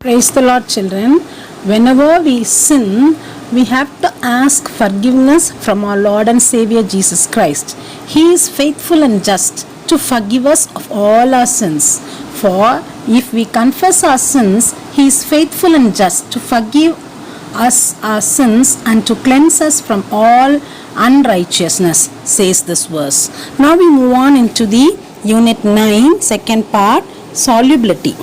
Praise the Lord, children. Whenever we sin, we have to ask forgiveness from our Lord and Savior Jesus Christ. He is faithful and just to forgive us of all our sins. For if we confess our sins, He is faithful and just to forgive us our sins and to cleanse us from all unrighteousness, says this verse. Now we move on into the Unit 9, second part, solubility.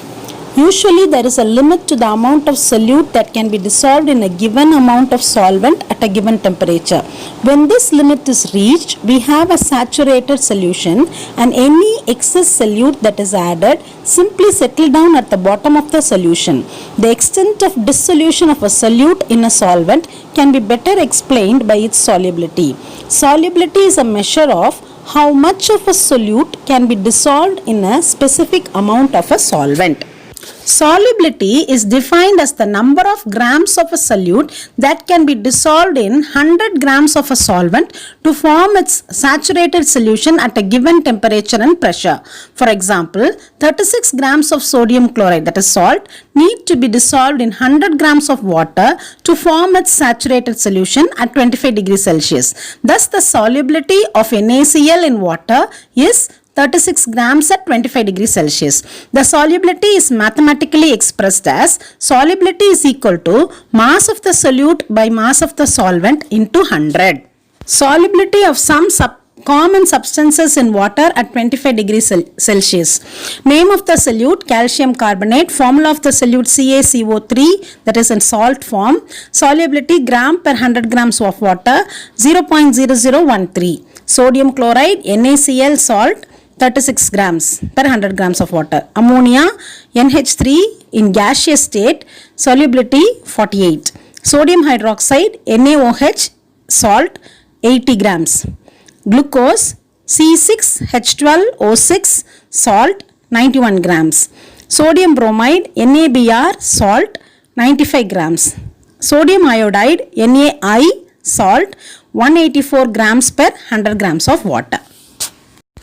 Usually there is a limit to the amount of solute that can be dissolved in a given amount of solvent at a given temperature. When this limit is reached, we have a saturated solution, and any excess solute that is added simply settle down at the bottom of the solution. The extent of dissolution of a solute in a solvent can be better explained by its solubility. Solubility is a measure of how much of a solute can be dissolved in a specific amount of a solvent. Solubility is defined as the number of grams of a solute that can be dissolved in 100 grams of a solvent to form its saturated solution at a given temperature and pressure. For example, 36 grams of sodium chloride, that is salt, need to be dissolved in 100 grams of water to form its saturated solution at 25 degrees Celsius. Thus, the solubility of NaCl in water is 36 grams at 25 degrees Celsius. The solubility is mathematically expressed as solubility is equal to mass of the solute by mass of the solvent into 100. Solubility of some common substances in water at 25 degrees Celsius. Name of the solute, calcium carbonate. Formula of the solute, CaCO3, that is in salt form. Solubility, gram per 100 grams of water, 0.0013. Sodium chloride, NaCl salt, 36 grams per 100 grams of water. Ammonia, NH3 in gaseous state, solubility 48. Sodium hydroxide, NaOH salt, 80 grams. Glucose, C6H12O6 salt, 91 grams. Sodium bromide, NaBr salt, 95 grams. Sodium iodide, NaI salt, 184 grams per 100 grams of water.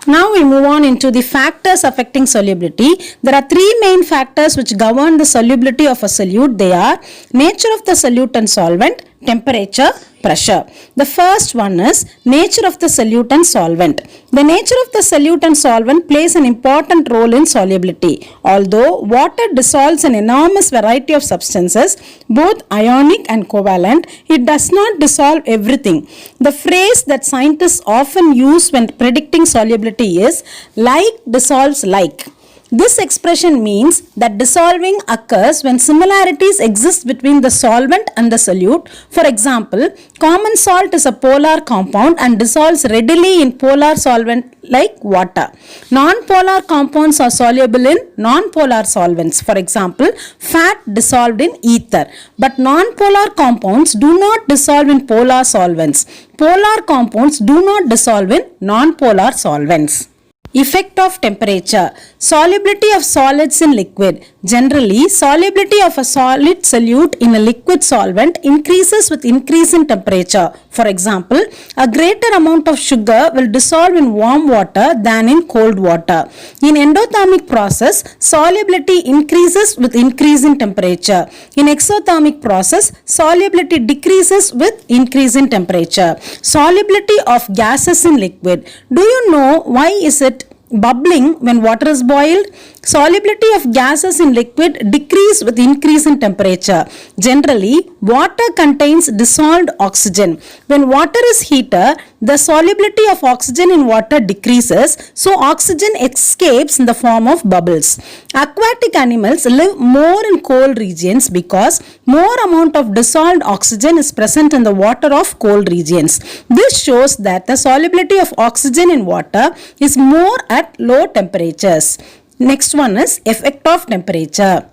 Now we move on into the factors affecting solubility. There are three main factors which govern the solubility of a solute. They are nature of the solute and solvent, temperature, pressure. The first one is nature of the solute and solvent. The nature of the solute and solvent plays an important role in solubility. Although water dissolves an enormous variety of substances, both ionic and covalent, it does not dissolve everything. The phrase that scientists often use when predicting solubility is like dissolves like. This expression means that dissolving occurs when similarities exist between the solvent and the solute. For example, common salt is a polar compound and dissolves readily in polar solvent like water. Non-polar compounds are soluble in non-polar solvents. For example, fat dissolved in ether. But non-polar compounds do not dissolve in polar solvents. Polar compounds do not dissolve in non-polar solvents. Effect of temperature. Solubility of solids in liquid. Generally, solubility of a solid solute in a liquid solvent increases with increase in temperature. For example, a greater amount of sugar will dissolve in warm water than in cold water. In endothermic process, solubility increases with increase in temperature. In exothermic process, solubility decreases with increase in temperature. Solubility of gases in liquid. Do you know why is it bubbling when water is boiled? Solubility of gases in liquid decrease with increase in temperature. Generally, water contains dissolved oxygen. When water is heated, the solubility of oxygen in water decreases, so oxygen escapes in the form of bubbles. Aquatic animals live more in cold regions because more amount of dissolved oxygen is present in the water of cold regions. This shows that the solubility of oxygen in water is more at low temperatures. Next one is effect of temperature.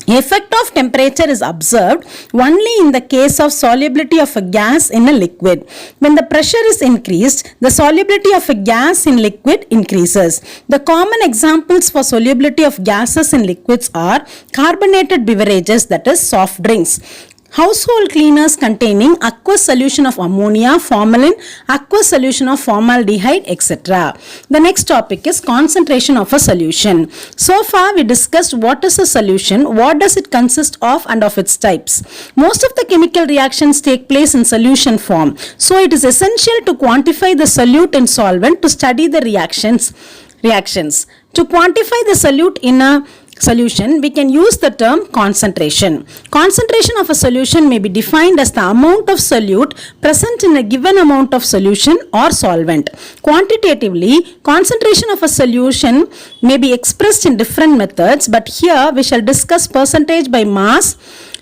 Effect of temperature is observed only in the case of solubility of a gas in a liquid. When the pressure is increased, the solubility of a gas in liquid increases. The common examples for solubility of gases in liquids are carbonated beverages, that is soft drinks. Household cleaners containing aqueous solution of ammonia, formalin, aqueous solution of formaldehyde, etc. The next topic is concentration of a solution. So far we discussed what is a solution, what does it consist of and of its types. Most of the chemical reactions take place in solution form. So it is essential to quantify the solute in solvent to study the reactions. To quantify the solute in a solution, we can use the term concentration. Concentration of a solution may be defined as the amount of solute present in a given amount of solution or solvent. Quantitatively, concentration of a solution may be expressed in different methods, but here we shall discuss percentage by mass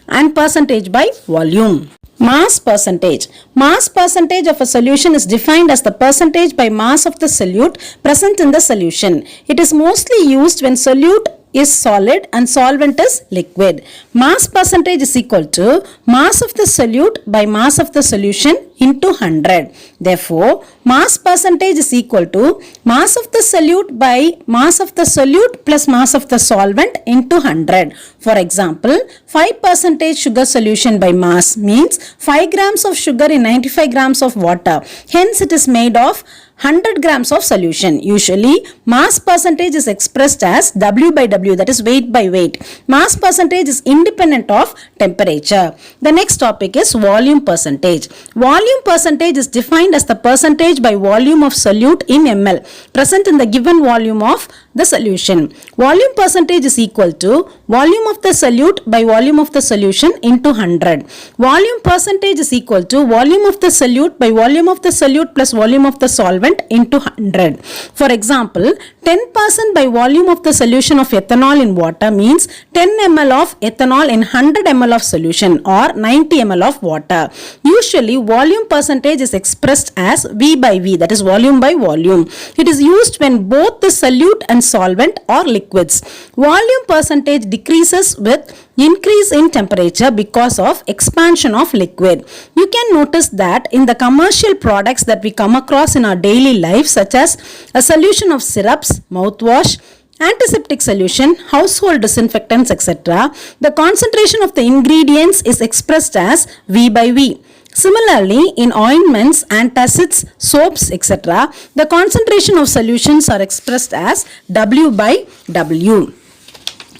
and percentage by volume. Mass percentage. Mass percentage of a solution is defined as the percentage by mass of the solute present in the solution. It is mostly used when solute is solid and solvent is liquid. Mass percentage is equal to mass of the solute by mass of the solution into 100. Therefore, mass percentage is equal to mass of the solute by mass of the solute plus mass of the solvent into 100. For example, 5% sugar solution by mass means 5 grams of sugar in 95 grams of water. Hence, it is made of 100 grams of solution. Usually, mass percentage is expressed as W by W, that is weight by weight. Mass percentage is independent of temperature. The next topic is volume percentage. Volume percentage is defined as the percentage by volume of solute in ml present in the given volume of the solution. Volume percentage is equal to volume of the solute by volume of the solution into 100. Volume percentage is equal to volume of the solute by volume of the solute plus volume of the solvent into 100. For example, 10% by volume of the solution of ethanol in water means 10 ml of ethanol in 100 ml of solution or 90 ml of water. Usually, volume percentage is expressed as V by V, that is volume by volume. It is used when both the solute and solvent are liquids. Volume percentage decreases with increase in temperature because of expansion of liquid. You can notice that in the commercial products that we come across in our daily life, such as a solution of syrups, mouthwash, antiseptic solution, household disinfectants, etc., the concentration of the ingredients is expressed as V by V. Similarly, in ointments, antacids, soaps, etc., the concentration of solutions are expressed as W by W.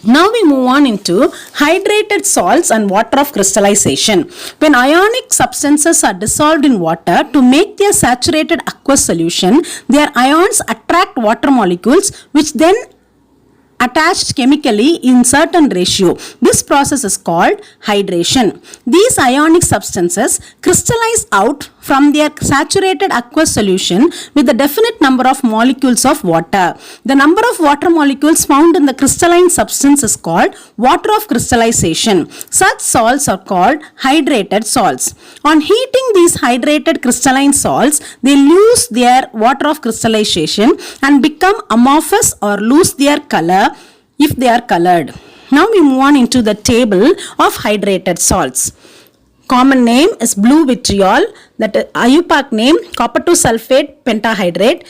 Now we move on into hydrated salts and water of crystallization. When ionic substances are dissolved in water to make their saturated aqueous solution, their ions attract water molecules which then attached chemically in certain ratio. This process is called hydration. These ionic substances crystallize out from their saturated aqueous solution with a definite number of molecules of water. The number of water molecules found in the crystalline substance is called water of crystallization. Such salts are called hydrated salts. On heating these hydrated crystalline salts, they lose their water of crystallization and become amorphous or lose their color if they are colored. Now we move on into the table of hydrated salts. Common name is blue vitriol, that is IUPAC name copper 2 sulfate pentahydrate,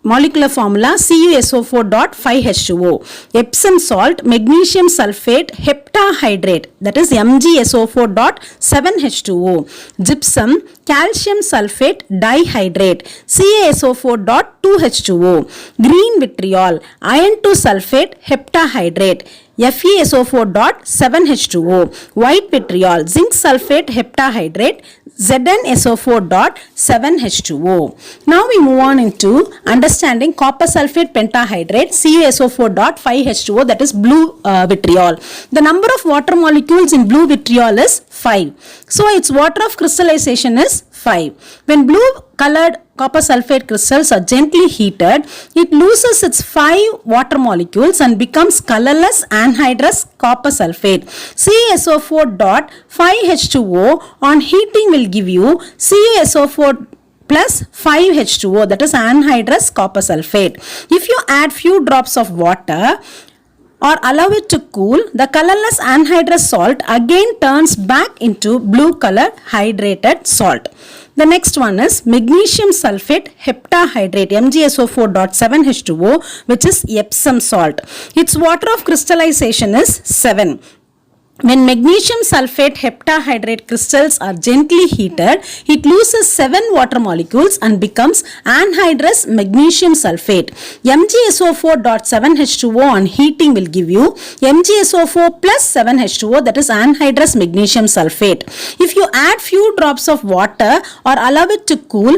molecular formula CuSO4.5H2O. Epsom salt, magnesium sulfate heptahydrate, that is MgSO4.7H2O. Gypsum, calcium sulfate dihydrate, CaSO4.2H2O. Green vitriol, iron 2 sulfate heptahydrate, FeSO4.7H2O. White vitriol, zinc sulfate heptahydrate, ZnSO4.7H2O. Now we move on into understanding copper sulfate pentahydrate, CuSO4.5H2O, that is blue vitriol. The number of water molecules in blue vitriol is 5. So its water of crystallization is 5. When blue colored copper sulfate crystals are gently heated, it loses its 5 water molecules and becomes colorless anhydrous copper sulfate. CuSO4.5H2O on heating will give you CuSO4 plus 5H2O, that is anhydrous copper sulfate. If you add few drops of water or allow it to cool, the colorless anhydrous salt again turns back into blue colored hydrated salt. The next one is magnesium sulfate heptahydrate, MgSO4.7H2O, which is Epsom salt. Its water of crystallization is 7. When magnesium sulfate heptahydrate crystals are gently heated, it loses 7 water molecules and becomes anhydrous magnesium sulfate. MgSO4.7H2O on heating will give you MgSO4 plus 7H2O, that is anhydrous magnesium sulfate. If you add few drops of water or allow it to cool,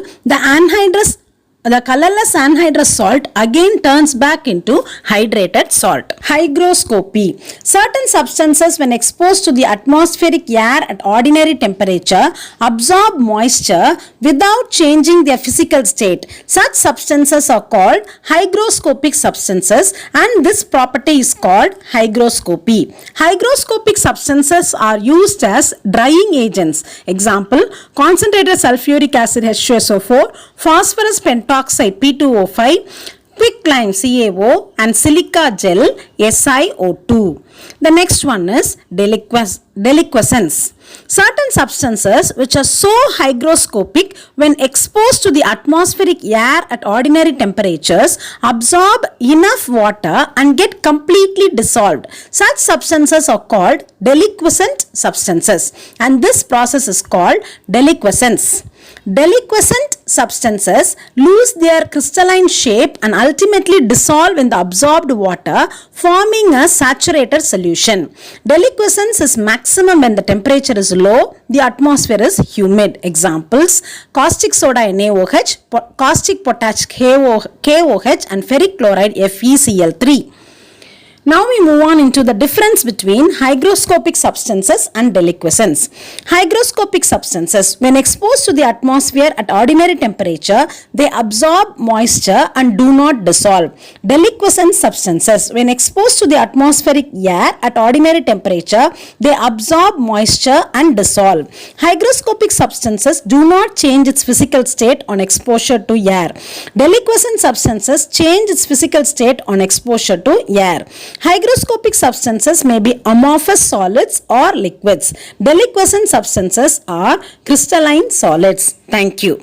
the colorless anhydrous salt again turns back into hydrated salt. Hygroscopy. Certain substances when exposed to the atmospheric air at ordinary temperature absorb moisture without changing their physical state. Such substances are called hygroscopic substances and this property is called hygroscopy. Hygroscopic substances are used as drying agents. Example, concentrated sulfuric acid H2SO4, phosphorus pentoxide P2O5, quicklime CaO and silica gel SiO2. The next one is deliquescence. Certain substances which are so hygroscopic when exposed to the atmospheric air at ordinary temperatures absorb enough water and get completely dissolved. Such substances are called deliquescent substances and this process is called deliquescence. Deliquescent substances lose their crystalline shape and ultimately dissolve in the absorbed water, forming a saturated solution. Deliquescence is maximum when the temperature is low, the atmosphere is humid. Examples, caustic soda NaOH, caustic potash KOH and ferric chloride FeCl3. Now we move on into the difference between hygroscopic substances and deliquescence. Hygroscopic substances, when exposed to the atmosphere at ordinary temperature, they absorb moisture and do not dissolve. Deliquescent substances, when exposed to the atmospheric air at ordinary temperature, they absorb moisture and dissolve. Hygroscopic substances do not change its physical state on exposure to air. Deliquescent substances change its physical state on exposure to air. Hygroscopic substances may be amorphous solids or liquids. Deliquescent substances are crystalline solids. Thank you.